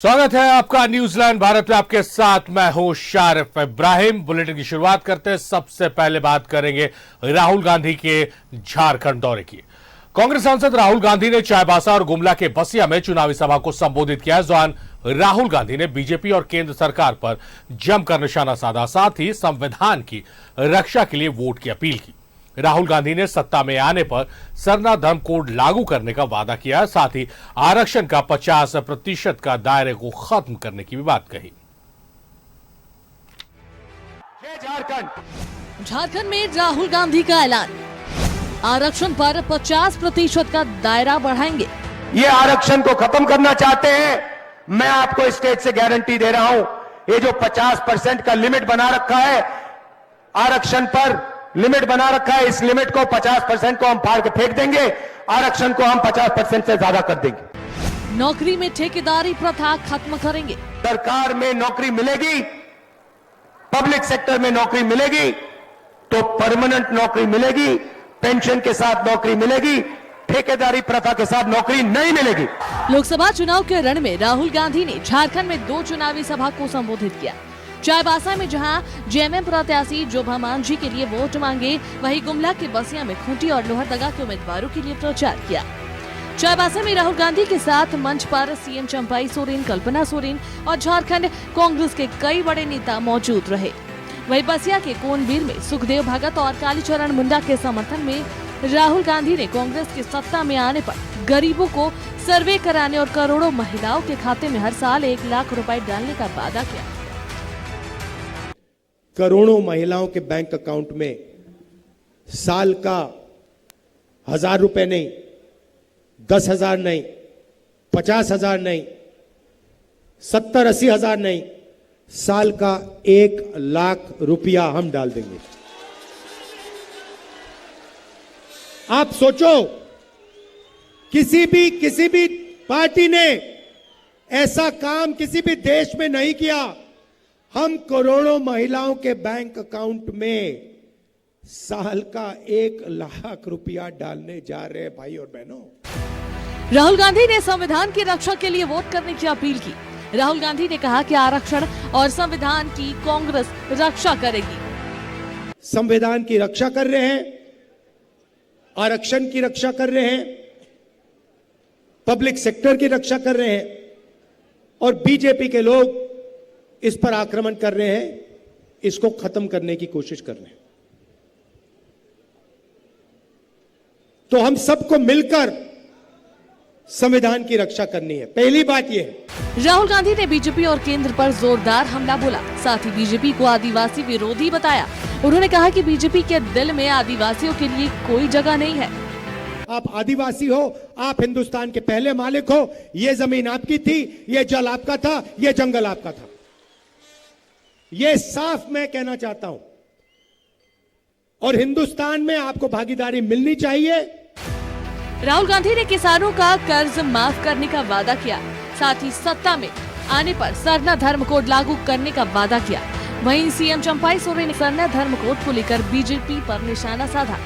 स्वागत है आपका न्यूजीलैंड भारत में। आपके साथ मैं हूं शारिफ इब्राहिम। बुलेटिन की शुरुआत करते हैं। सबसे पहले बात करेंगे राहुल गांधी के झारखंड दौरे की। कांग्रेस सांसद राहुल गांधी ने चाईबासा और गुमला के बसिया में चुनावी सभा को संबोधित किया। इस दौरान राहुल गांधी ने बीजेपी और केंद्र सरकार पर जमकर निशाना साधा, साथ ही संविधान की रक्षा के लिए वोट की अपील की। राहुल गांधी ने सत्ता में आने पर सरना धर्म कोड लागू करने का वादा किया, साथ ही आरक्षण का 50% का दायरे को खत्म करने की भी बात कही। झारखंड में राहुल गांधी का ऐलान, आरक्षण पर 50% का दायरा बढ़ाएंगे। ये आरक्षण को खत्म करना चाहते हैं। मैं आपको स्टेट से गारंटी दे रहा हूं, ये जो 50% का लिमिट बना रखा है, आरक्षण पर लिमिट बना रखा है, इस लिमिट को 50% को हम फाड़ के फेंक देंगे। आरक्षण को हम 50% से ज्यादा कर देंगे। नौकरी में ठेकेदारी प्रथा खत्म करेंगे। सरकार में नौकरी मिलेगी, पब्लिक सेक्टर में नौकरी मिलेगी तो परमानेंट नौकरी मिलेगी, पेंशन के साथ नौकरी मिलेगी, ठेकेदारी प्रथा के साथ नौकरी नहीं मिलेगी। लोकसभा चुनाव के रण में राहुल गांधी ने झारखंड में 2 चुनावी सभा को संबोधित किया। चाईबासा में जहां जेएमएम प्रत्याशी जोभा मांझी के लिए वोट मांगे, वहीं गुमला के बसिया में खूंटी और लोहरदगा के उम्मीदवारों के लिए प्रचार किया। चाईबासा में राहुल गांधी के साथ मंच पर सीएम चंपाई सोरेन, कल्पना सोरेन और झारखंड कांग्रेस के कई बड़े नेता मौजूद रहे। वहीं बसिया के कोनबीर में सुखदेव भगत और कालीचरण मुंडा के समर्थन में राहुल गांधी ने कांग्रेस की सत्ता में आने पर गरीबों को सर्वे कराने और करोड़ों महिलाओं के खाते में हर साल 1 लाख रुपए डालने का वादा किया। करोड़ों महिलाओं के बैंक अकाउंट में साल का 1000 रुपए नहीं, 10,000 नहीं, 50,000 नहीं, 70-80 हजार नहीं, साल का 1 लाख रुपया हम डाल देंगे। आप सोचो, किसी भी पार्टी ने ऐसा काम किसी भी देश में नहीं किया। हम करोड़ों महिलाओं के बैंक अकाउंट में साल का 1 लाख रुपया डालने जा रहे हैं। भाई और बहनों, राहुल गांधी ने संविधान की रक्षा के लिए वोट करने की अपील की। राहुल गांधी ने कहा कि आरक्षण और संविधान की कांग्रेस रक्षा करेगी। संविधान की रक्षा कर रहे हैं, आरक्षण की रक्षा कर रहे हैं, पब्लिक सेक्टर की रक्षा कर रहे हैं, और बीजेपी के लोग इस पर आक्रमण कर रहे हैं, इसको खत्म करने की कोशिश कर रहे हैं। तो हम सबको मिलकर संविधान की रक्षा करनी है। पहली बात यह है। राहुल गांधी ने बीजेपी और केंद्र पर जोरदार हमला बोला, साथ ही बीजेपी को आदिवासी विरोधी बताया। उन्होंने कहा कि बीजेपी के दिल में आदिवासियों के लिए कोई जगह नहीं है। आप आदिवासी हो, आप हिंदुस्तान के पहले मालिक हो। यह जमीन आपकी थी, यह जल आपका था, यह जंगल आपका था। यह साफ मैं कहना चाहता हूं, और हिंदुस्तान में आपको भागीदारी मिलनी चाहिए। राहुल गांधी ने किसानों का कर्ज माफ करने का वादा किया, साथ ही सत्ता में आने पर सरना धर्म कोड लागू करने का वादा किया। वहीं सीएम चंपाई सोरेन ने सरना धर्म कोड को लेकर बीजेपी पर निशाना साधा।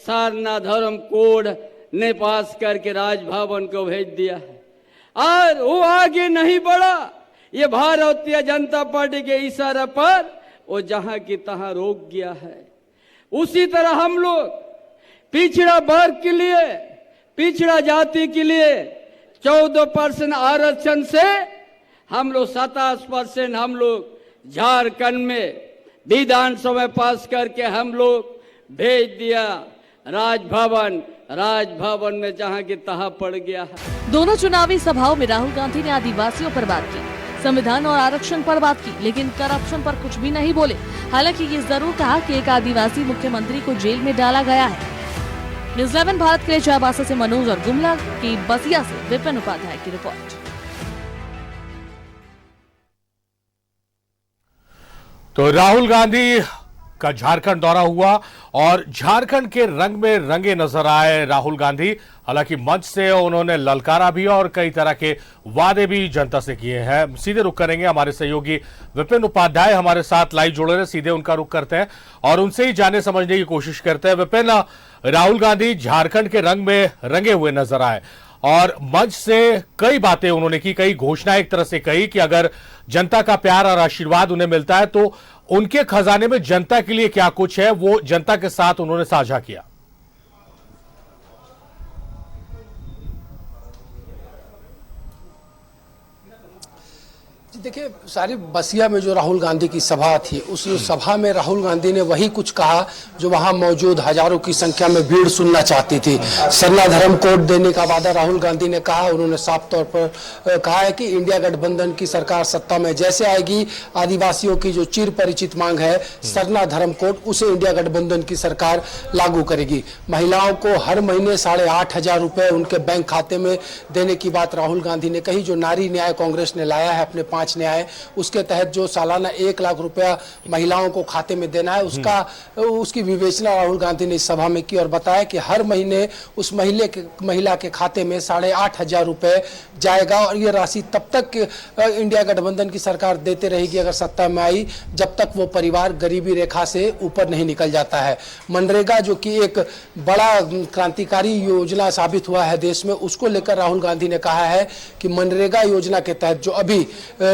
सरना धर्म कोड ने पास करके राजभवन को भेज दिया है और वो आगे नहीं बढ़ा। ये भारतीय जनता पार्टी के इशारे पर वो जहां की तहां रोक गया है। उसी तरह हम लोग पिछड़ा वर्ग के लिए, पिछड़ा जाति के लिए 14% आरक्षण से हम लोग 27% हम लोग झारखंड में विधानसभा पास करके हम लोग भेज दिया राजभवन। राजभवन में जहां की तहां पड़ गया है। दोनों चुनावी सभाओं में राहुल गांधी ने आदिवासियों पर बात की, संविधान और आरक्षण पर बात की, लेकिन करप्शन पर कुछ भी नहीं बोले। हालांकि ये जरूर कहा कि एक आदिवासी मुख्यमंत्री को जेल में डाला गया है। न्यूज़ 11 भारत के लिए चाईबासा से मनोज और गुमला की बसिया से विपिन उपाध्याय की रिपोर्ट। तो राहुल गांधी का झारखंड दौरा हुआ और झारखंड के रंग में रंगे नजर आए राहुल गांधी। हालांकि मंच से उन्होंने ललकारा भी और कई तरह के वादे भी जनता से किए हैं। सीधे रुख करेंगे, हमारे सहयोगी विपिन उपाध्याय हमारे साथ लाइव जुड़े रहे, सीधे उनका रुख करते हैं और उनसे ही जाने समझने की कोशिश करते हैं। विपिन, राहुल गांधी झारखंड के रंग में रंगे हुए नजर आए, और मंच से कई बातें उन्होंने की, कई घोषणाएं एक तरह से कही कि अगर जनता का प्यार और आशीर्वाद उन्हें मिलता है तो उनके खजाने में जनता के लिए क्या कुछ है वो जनता के साथ उन्होंने साझा किया। देखिए, सारी बसिया में जो राहुल गांधी की सभा थी, उस सभा में राहुल गांधी ने वही कुछ कहा जो वहां मौजूद हजारों की संख्या में भीड़ सुनना चाहती थी। सरना धर्म कोड देने का वादा राहुल गांधी ने कहा। उन्होंने साफ तौर पर कहा है कि इंडिया गठबंधन की सरकार सत्ता में जैसे आएगी, आदिवासियों की जो चिर परिचित मांग है सरना धर्म कोड, उसे इंडिया गठबंधन की सरकार लागू करेगी। महिलाओं को हर महीने 8,500 रुपए उनके बैंक खाते में देने की बात राहुल गांधी ने कही। जो नारी न्याय कांग्रेस ने लाया है अपने 5 न्याय, उसके तहत जो सालाना 1 लाख रुपया महिलाओं को खाते में देना है, उसकी विवेचना राहुल गांधी ने इस सभा में की और बताया कि हर महीने उस महिला के खाते में 8,500 रुपए जाएगा और ये राशि तब तक इंडिया गठबंधन की सरकार देते रहेगी अगर सत्ता में आई, जब तक वो परिवार गरीबी रेखा से ऊपर नहीं निकल जाता है। मनरेगा जो कि एक बड़ा क्रांतिकारी योजना साबित हुआ है देश में, उसको लेकर राहुल गांधी ने कहा है कि मनरेगा योजना के तहत जो अभी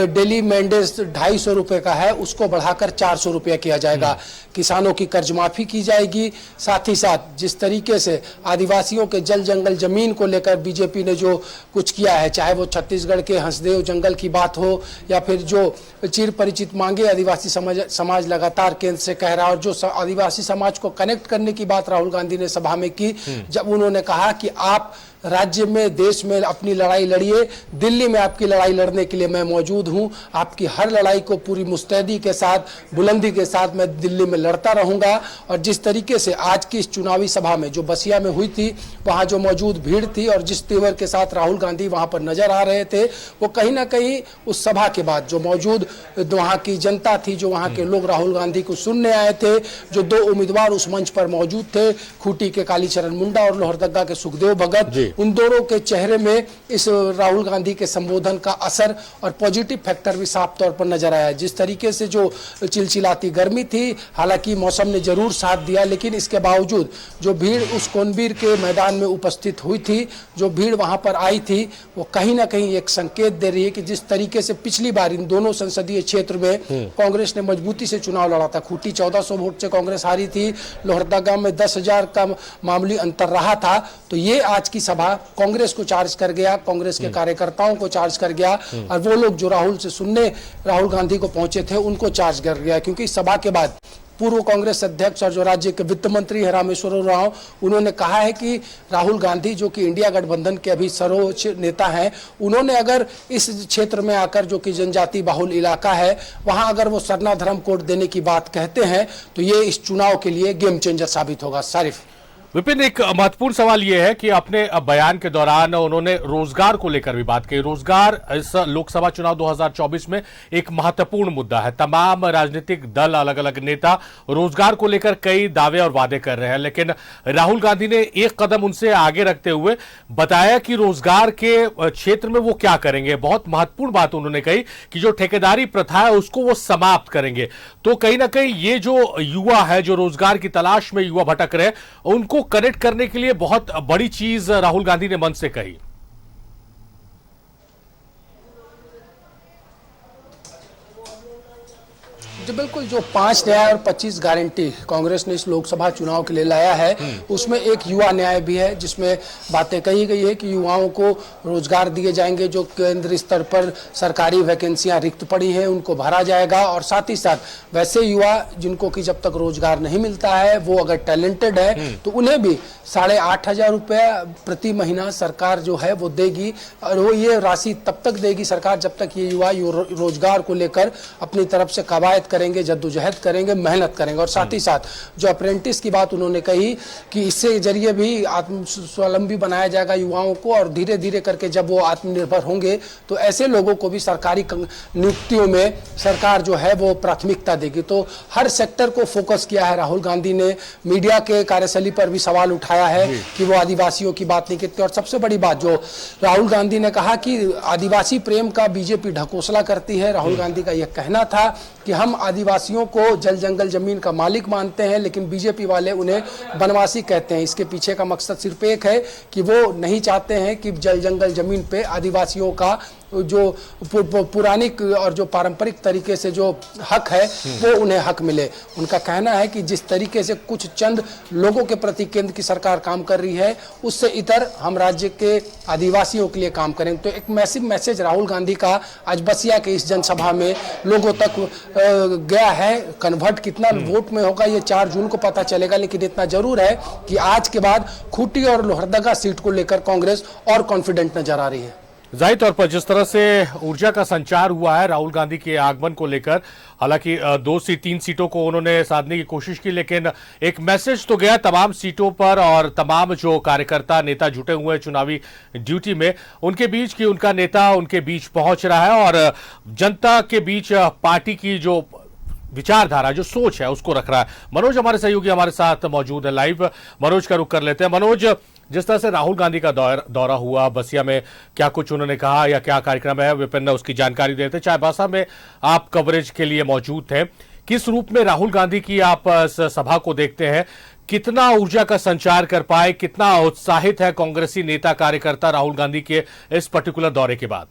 डेली मेंडेज 250 रुपए का है, उसको बढ़ाकर 400 रुपया किया जाएगा। किसानों की कर्ज माफी की जाएगी। साथ ही साथ जिस तरीके से आदिवासियों के जल जंगल जमीन को लेकर बीजेपी ने जो कुछ किया है, चाहे वो छत्तीसगढ़ के हंसदेव जंगल की बात हो या फिर जो चिर परिचित मांगे आदिवासी समाज लगातार केंद्र से कह रहा है, और जो आदिवासी समाज को कनेक्ट करने की बात राहुल गांधी ने सभा में की, जब उन्होंने कहा कि आप राज्य में देश में अपनी लड़ाई लड़िए, दिल्ली में आपकी लड़ाई लड़ने के लिए मैं मौजूद हूं, आपकी हर लड़ाई को पूरी मुस्तैदी के साथ बुलंदी के साथ मैं दिल्ली में लड़ता रहूंगा। और जिस तरीके से आज की इस चुनावी सभा में जो बसिया में हुई थी, वहां जो मौजूद भीड़ थी और जिस तेवर के साथ राहुल गांधी वहां पर नजर आ रहे थे, वो कहीं ना कहीं उस सभा के बाद जो मौजूद वहां की जनता थी, जो वहां के लोग राहुल गांधी को सुनने आए थे, जो 2 उम्मीदवार उस मंच पर मौजूद थे, खूंटी के कालीचरण मुंडा और लोहरदगा के सुखदेव भगत, उन दोनों के चेहरे में इस राहुल गांधी के संबोधन का असर और पॉजिटिव फैक्टर भी साफ तौर पर नजर आया। जिस तरीके से जो चिलचिलाती गर्मी थी, हालांकि मौसम ने जरूर साथ दिया, लेकिन इसके बावजूद जो भीड़ उस कोनवीर के मैदान में उपस्थित हुई थी, जो भीड़ वहां पर आई थी, वो कहीं ना कहीं एक संकेत दे रही है कि जिस तरीके से पिछली बार इन दोनों संसदीय क्षेत्र में कांग्रेस ने मजबूती से चुनाव लड़ा था। खूंटी 1400 वोट से कांग्रेस हारी थी, लोहरदगा में 10,000 का मामूली अंतर रहा था। तो ये आज की सभा कांग्रेस को चार्ज कर गया, कांग्रेस के कार्यकर्ताओं को चार्ज कर गया, और वो लोग जो राहुल से सुनने राहुल गांधी को पहुंचे थे उनको चार्ज कर गया। क्योंकि इस सभा के बाद पूर्व कांग्रेस अध्यक्ष और जो राज्य के वित्त मंत्री है रामेश्वर उरांव, उन्होंने कहा है कि राहुल गांधी जो कि इंडिया गठबंधन के अभी सर्वोच्च नेता हैं, उन्होंने अगर इस क्षेत्र में आकर जो कि जनजाति बाहुल इलाका है, वहां अगर वो सरना धर्म कोड देने की बात कहते हैं तो ये इस चुनाव के लिए गेम चेंजर साबित होगा। सारिफ विपिन, एक महत्वपूर्ण सवाल यह है कि अपने बयान के दौरान उन्होंने रोजगार को लेकर भी बात की। रोजगार इस लोकसभा चुनाव 2024 में एक महत्वपूर्ण मुद्दा है। तमाम राजनीतिक दल, अलग अलग नेता रोजगार को लेकर कई दावे और वादे कर रहे हैं, लेकिन राहुल गांधी ने एक कदम उनसे आगे रखते हुए बताया कि रोजगार के क्षेत्र में वो क्या करेंगे। बहुत महत्वपूर्ण बात उन्होंने कही कि जो ठेकेदारी प्रथा है उसको वो समाप्त करेंगे। तो कहीं ना कहीं ये जो युवा है, जो रोजगार की तलाश में युवा भटक रहे, उनको कनेक्ट करने के लिए बहुत बड़ी चीज राहुल गांधी ने मंच से कही। जो बिल्कुल जो 5 न्याय और 25 गारंटी कांग्रेस ने इस लोकसभा चुनाव के लिए लाया है, उसमें एक युवा न्याय भी है, जिसमें बातें कही गई है कि युवाओं को रोजगार दिए जाएंगे, जो केंद्र स्तर पर सरकारी वैकेंसियां रिक्त पड़ी हैं उनको भरा जाएगा, और साथ ही साथ वैसे युवा जिनको कि जब तक रोजगार नहीं मिलता है, वो अगर टैलेंटेड है तो उन्हें भी 8,500 रुपये प्रति महीना सरकार जो है वो देगी। और वो ये राशि तब तक देगी सरकार जब तक ये युवा रोजगार को लेकर अपनी तरफ से कवायद करेंगे, जद्दोजहद करेंगे, मेहनत करेंगे। और साथ ही साथ जो अप्रेंटिस की बात उन्होंने कही कि इससे जरिए भी आत्मस्वावलंबी बनाया जाएगा युवाओं को, और धीरे धीरे करके जब वो आत्मनिर्भर होंगे तो ऐसे लोगों को भी सरकारी नियुक्तियों में सरकार जो है वो प्राथमिकता देगी। तो हर सेक्टर को फोकस किया है राहुल गांधी ने। मीडिया के कार्यशैली पर भी सवाल उठाया है कि वो आदिवासियों की बात नहीं करती। और सबसे बड़ी बात जो राहुल गांधी ने कहा कि आदिवासी प्रेम का बीजेपी ढकोसला करती है। राहुल गांधी का यह कहना था कि हम आदिवासियों को जल जंगल जमीन का मालिक मानते हैं, लेकिन बीजेपी वाले उन्हें बनवासी कहते हैं। इसके पीछे का मकसद सिर्फ एक है कि वो नहीं चाहते हैं कि जल जंगल जमीन पे आदिवासियों का जो पुरानिक और जो पारंपरिक तरीके से जो हक है वो उन्हें हक मिले। उनका कहना है कि जिस तरीके से कुछ चंद लोगों के प्रति केंद्र की सरकार काम कर रही है, उससे इतर हम राज्य के आदिवासियों के लिए काम करें। तो एक मैसिव मैसेज राहुल गांधी का आज बसिया के इस जनसभा में लोगों तक गया है। कन्वर्ट कितना वोट में होगा ये 4 जून को पता चलेगा, लेकिन इतना जरूर है कि आज के बाद खूंटी और लोहरदगा सीट को लेकर कांग्रेस और कॉन्फिडेंट नजर आ रही है। जाहिर तौर पर जिस तरह से ऊर्जा का संचार हुआ है राहुल गांधी के आगमन को लेकर, हालांकि 2 से 3 सीटों को उन्होंने साधने की कोशिश की, लेकिन एक मैसेज तो गया तमाम सीटों पर और तमाम जो कार्यकर्ता नेता जुटे हुए हैं चुनावी ड्यूटी में, उनके बीच कि उनका नेता उनके बीच पहुंच रहा है और जनता के बीच पार्टी की जो विचारधारा, जो सोच है, उसको रख रहा है। मनोज हमारे सहयोगी हमारे साथ मौजूद है लाइव। मनोज का रुख कर लेते हैं। मनोज, जिस तरह से राहुल गांधी का दौरा हुआ बसिया में, क्या कुछ उन्होंने कहा या क्या कार्यक्रम है, विपिन उसकी जानकारी देते। चाईबासा में आप कवरेज के लिए मौजूद थे, किस रूप में राहुल गांधी की आप सभा को देखते हैं? कितना ऊर्जा का संचार कर पाए, कितना उत्साहित है कांग्रेसी नेता कार्यकर्ता राहुल गांधी के इस पर्टिकुलर दौरे के बाद?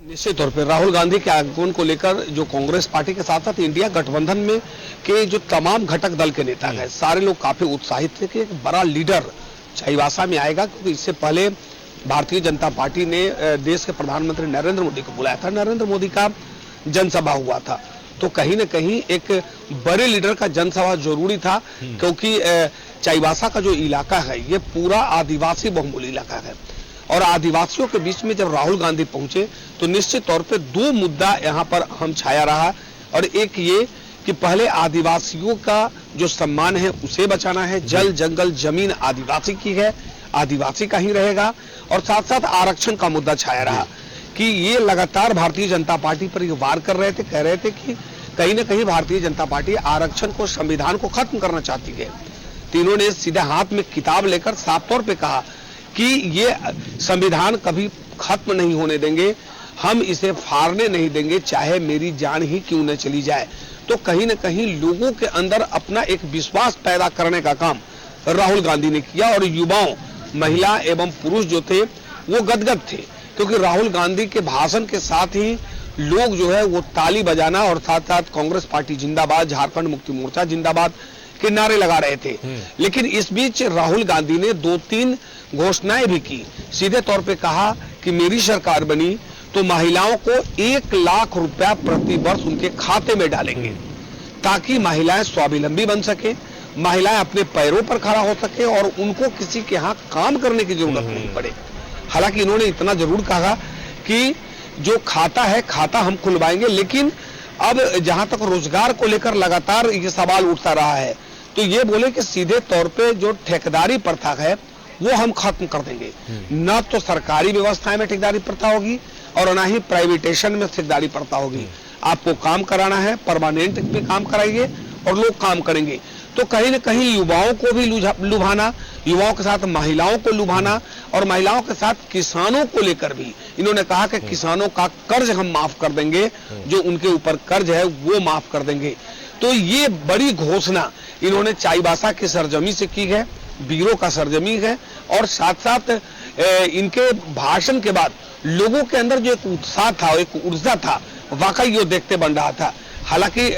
निश्चित तौर पर राहुल गांधी के आगमन को लेकर जो कांग्रेस पार्टी के साथ साथ इंडिया गठबंधन में के जो तमाम घटक दल के नेता हैं, सारे लोग काफी उत्साहित थे कि एक बड़ा लीडर चाईबासा में आएगा, क्योंकि इससे पहले भारतीय जनता पार्टी ने देश के प्रधानमंत्री नरेंद्र मोदी को बुलाया था। नरेंद्र मोदी का जनसभा हुआ था, तो कहीं ना कहीं एक बड़े लीडर का जनसभा जरूरी था, क्योंकि चाईबासा का जो इलाका है ये पूरा आदिवासी बहुमूल इलाका है और आदिवासियों के बीच में जब राहुल गांधी पहुंचे तो निश्चित तौर पे 2 मुद्दा यहां पर हम छाया रहा। और एक ये कि पहले आदिवासियों का जो सम्मान है उसे बचाना है, जल जंगल जमीन आदिवासी की है, आदिवासी का ही रहेगा। और साथ साथ आरक्षण का मुद्दा छाया रहा कि ये लगातार भारतीय जनता पार्टी पर ये वार कर रहे थे, कह रहे थे कि कहीं ना कहीं भारतीय जनता पार्टी आरक्षण को, संविधान को खत्म करना चाहती है। तीनों ने सीधे हाथ में किताब लेकर साफ तौर पर कहा कि ये संविधान कभी खत्म नहीं होने देंगे, हम इसे फाड़ने नहीं देंगे, चाहे मेरी जान ही क्यों न चली जाए। तो कहीं न कहीं लोगों के अंदर अपना एक विश्वास पैदा करने का काम राहुल गांधी ने किया और युवाओं, महिला एवं पुरुष जो थे वो गदगद थे, क्योंकि राहुल गांधी के भाषण के साथ ही लोग जो है वो ताली बजाना और साथ साथ कांग्रेस पार्टी जिंदाबाद, झारखंड मुक्ति मोर्चा जिंदाबाद के नारे लगा रहे थे। लेकिन इस बीच राहुल गांधी ने 2-3 घोषणाएं भी की। सीधे तौर पे कहा कि मेरी सरकार बनी तो महिलाओं को 1 लाख रुपया प्रति वर्ष उनके खाते में डालेंगे, ताकि महिलाएं स्वावलंबी बन सके, महिलाएं अपने पैरों पर खड़ा हो सके और उनको किसी के यहाँ काम करने की जरूरत नहीं पड़े। हालांकि इन्होंने इतना जरूर कहा कि जो खाता है खाता हम खुलवाएंगे, लेकिन अब जहां तक रोजगार को लेकर लगातार ये सवाल उठता रहा है, तो ये बोले कि सीधे तौर पे जो ठेकेदारी प्रथा है वो हम खत्म कर देंगे। न तो सरकारी व्यवस्थाएं में ठेकेदारी प्रथा होगी और न ही प्राइवेटेशन में ठेकेदारी प्रथा होगी। आपको काम कराना है, परमानेंट भी काम कराइए और लोग काम करेंगे। तो कहीं न कहीं युवाओं को भी लुभाना, युवाओं के साथ महिलाओं को लुभाना और महिलाओं के साथ किसानों को लेकर भी इन्होंने कहा कि किसानों का कर्ज हम माफ कर देंगे, जो उनके ऊपर कर्ज है वो माफ कर देंगे। तो ये बड़ी घोषणा इन्होंने चाईबासा की सरजमी से की है, वीरों का सरजमी है। और साथ साथ इनके भाषण के बाद लोगों के अंदर जो एक उत्साह था, एक ऊर्जा था, वाकई ये देखते बन रहा था। हालांकि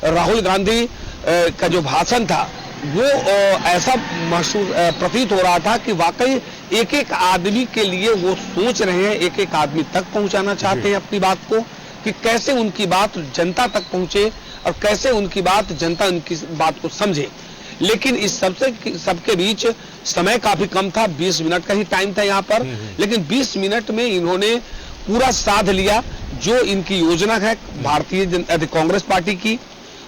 राहुल गांधी का जो भाषण था वो ऐसा महसूस प्रतीत हो रहा था कि वाकई एक एक आदमी के लिए वो सोच रहे हैं, एक एक आदमी तक पहुंचाना चाहते हैं अपनी बात को, कि कैसे उनकी बात जनता तक पहुंचे और कैसे उनकी बात जनता उनकी बात को समझे। लेकिन इस सबके बीच समय काफी कम था, 20 मिनट का ही टाइम था यहाँ पर, लेकिन 20 मिनट में इन्होंने पूरा साध लिया जो इनकी योजना है भारतीय कांग्रेस पार्टी की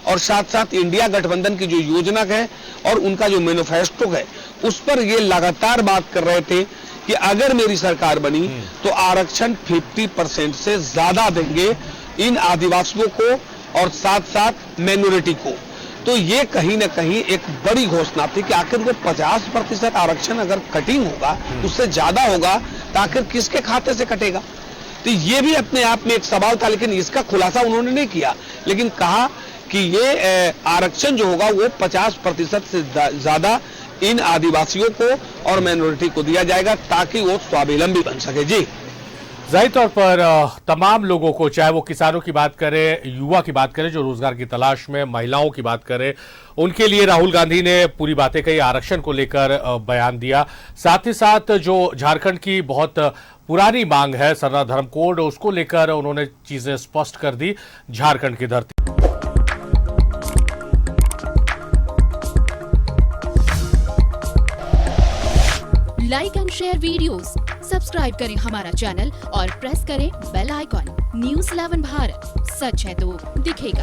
और साथ साथ इंडिया गठबंधन की जो योजना है और उनका जो मैनिफेस्टो है, उस पर ये लगातार बात कर रहे थे कि अगर मेरी सरकार बनी तो आरक्षण 50% से ज्यादा देंगे इन आदिवासियों को और साथ साथ माइनॉरिटी को। तो ये कहीं ना कहीं एक बड़ी घोषणा थी कि आखिर वो 50% आरक्षण अगर कटिंग होगा, उससे ज्यादा होगा, तो आखिर किसके खाते से कटेगा? तो ये भी अपने आप में एक सवाल था, लेकिन इसका खुलासा उन्होंने नहीं किया, लेकिन कहा कि ये आरक्षण जो होगा वो 50% से ज्यादा इन आदिवासियों को और माइनॉरिटी को दिया जाएगा ताकि वो स्वावलंबी बन सके। जी, जाहिर तौर पर तमाम लोगों को, चाहे वो किसानों की बात करें, युवा की बात करें जो रोजगार की तलाश में, महिलाओं की बात करें, उनके लिए राहुल गांधी ने पूरी बातें कही, आरक्षण को लेकर बयान दिया। साथ ही साथ जो झारखंड की बहुत पुरानी मांग है सरना धर्म कोड, उसको लेकर उन्होंने चीजें स्पष्ट कर दी। झारखंड की धरती like and share videos, subscribe करें हमारा चैनल और प्रेस करें बेल आइकॉन। न्यूज़ 11 भारत, सच है तो दिखेगा।